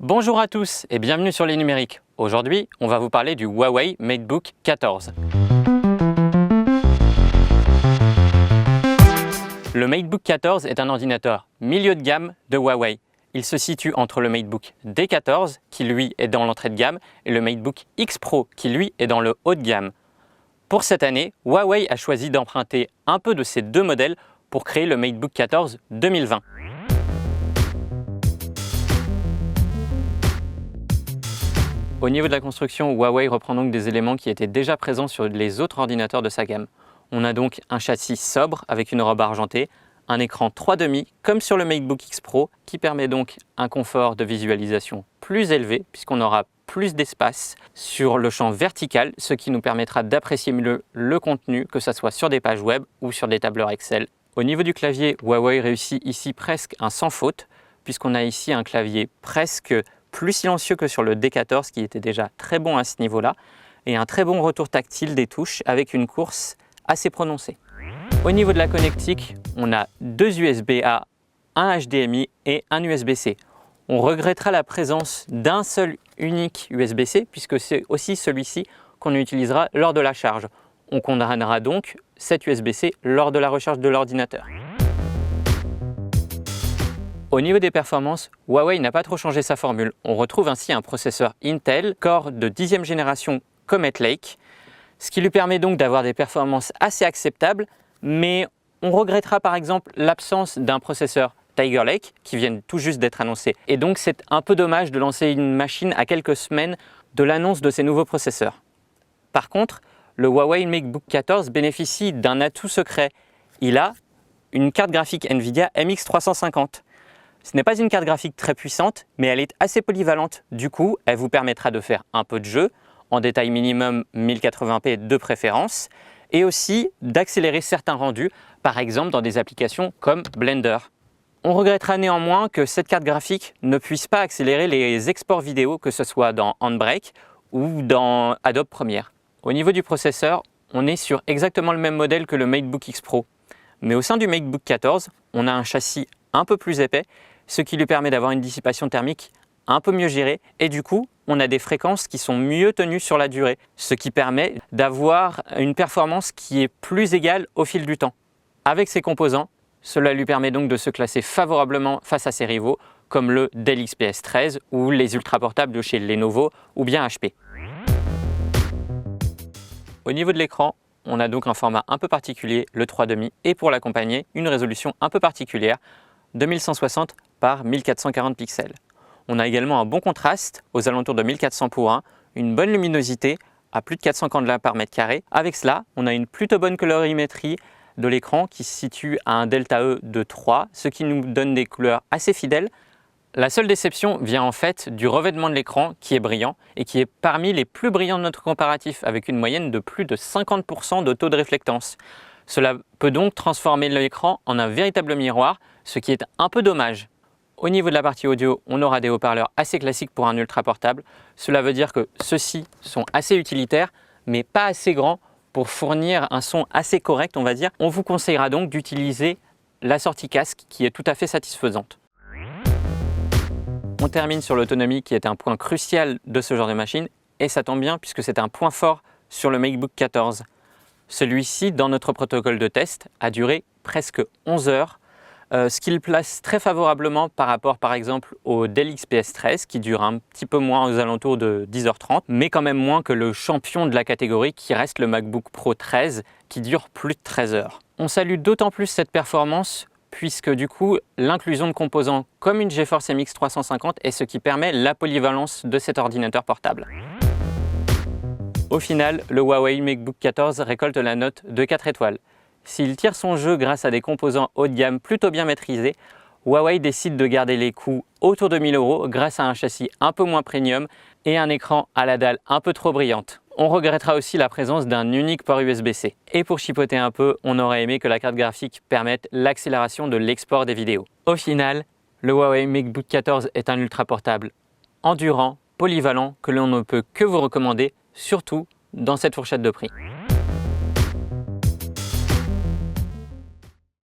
Bonjour à tous et bienvenue sur les numériques. Aujourd'hui, on va vous parler du Huawei MateBook 14. Le MateBook 14 est un ordinateur milieu de gamme de Huawei. Il se situe entre le MateBook D14 qui lui est dans l'entrée de gamme et le MateBook X Pro qui lui est dans le haut de gamme. Pour cette année, Huawei a choisi d'emprunter un peu de ces deux modèles pour créer le MateBook 14 2020. Au niveau de la construction, Huawei reprend donc des éléments qui étaient déjà présents sur les autres ordinateurs de sa gamme. On a donc un châssis sobre avec une robe argentée, un écran 3,5 comme sur le MateBook X Pro qui permet donc un confort de visualisation plus élevé puisqu'on aura plus d'espace sur le champ vertical, ce qui nous permettra d'apprécier mieux le contenu, que ce soit sur des pages web ou sur des tableurs Excel. Au niveau du clavier, Huawei réussit ici presque un sans faute puisqu'on a ici un clavier presque plus silencieux que sur le D14 qui était déjà très bon à ce niveau-là et un très bon retour tactile des touches avec une course assez prononcée. Au niveau de la connectique, on a deux USB-A, un HDMI et un USB-C. On regrettera la présence d'un seul unique USB-C puisque c'est aussi celui-ci qu'on utilisera lors de la charge. On condamnera donc cet USB-C lors de la recharge de l'ordinateur. Au niveau des performances, Huawei n'a pas trop changé sa formule. On retrouve ainsi un processeur Intel Core de 10e génération Comet Lake, ce qui lui permet donc d'avoir des performances assez acceptables, mais on regrettera par exemple l'absence d'un processeur Tiger Lake qui vient tout juste d'être annoncé. Et donc c'est un peu dommage de lancer une machine à quelques semaines de l'annonce de ces nouveaux processeurs. Par contre, le Huawei MateBook 14 bénéficie d'un atout secret. Il a une carte graphique Nvidia MX 350. Ce n'est pas une carte graphique très puissante, mais elle est assez polyvalente. Du coup, elle vous permettra de faire un peu de jeu, en détail minimum 1080p de préférence, et aussi d'accélérer certains rendus, par exemple dans des applications comme Blender. On regrettera néanmoins que cette carte graphique ne puisse pas accélérer les exports vidéo, que ce soit dans Handbrake ou dans Adobe Premiere. Au niveau du processeur, on est sur exactement le même modèle que le MateBook X Pro. Mais au sein du MateBook 14, on a un châssis un peu plus épais, ce qui lui permet d'avoir une dissipation thermique un peu mieux gérée et du coup, on a des fréquences qui sont mieux tenues sur la durée, ce qui permet d'avoir une performance qui est plus égale au fil du temps. Avec ces composants, cela lui permet donc de se classer favorablement face à ses rivaux comme le Dell XPS 13 ou les ultraportables de chez Lenovo ou bien HP. Au niveau de l'écran, on a donc un format un peu particulier, le 3,5, et pour l'accompagner, une résolution un peu particulière, 2160 par 1440 pixels. On a également un bon contraste, aux alentours de 1400 pour 1, une bonne luminosité à plus de 400 candela par mètre carré. Avec cela, on a une plutôt bonne colorimétrie de l'écran qui se situe à un delta E de 3, ce qui nous donne des couleurs assez fidèles. La seule déception vient en fait du revêtement de l'écran qui est brillant et qui est parmi les plus brillants de notre comparatif avec une moyenne de plus de 50% de taux de réflectance. Cela peut donc transformer l'écran en un véritable miroir, ce qui est un peu dommage. Au niveau de la partie audio, on aura des haut-parleurs assez classiques pour un ultra portable. Cela veut dire que ceux-ci sont assez utilitaires, mais pas assez grands pour fournir un son assez correct, on va dire. On vous conseillera donc d'utiliser la sortie casque qui est tout à fait satisfaisante. On termine sur l'autonomie qui est un point crucial de ce genre de machine et ça tombe bien puisque c'est un point fort sur le MateBook 14. Celui-ci, dans notre protocole de test, a duré presque 11 heures, ce qui le place très favorablement par rapport par exemple au Dell XPS 13 qui dure un petit peu moins aux alentours de 10h30, mais quand même moins que le champion de la catégorie qui reste le MacBook Pro 13 qui dure plus de 13 heures. On salue d'autant plus cette performance puisque du coup l'inclusion de composants comme une GeForce MX 350 est ce qui permet la polyvalence de cet ordinateur portable. Au final, le Huawei MateBook 14 récolte la note de 4 étoiles. S'il tire son jeu grâce à des composants haut de gamme plutôt bien maîtrisés, Huawei décide de garder les coûts autour de 1000 € grâce à un châssis un peu moins premium et un écran à la dalle un peu trop brillante. On regrettera aussi la présence d'un unique port USB-C. Et pour chipoter un peu, on aurait aimé que la carte graphique permette l'accélération de l'export des vidéos. Au final, le Huawei MateBook 14 est un ultra portable endurant, polyvalent, que l'on ne peut que vous recommander, surtout dans cette fourchette de prix.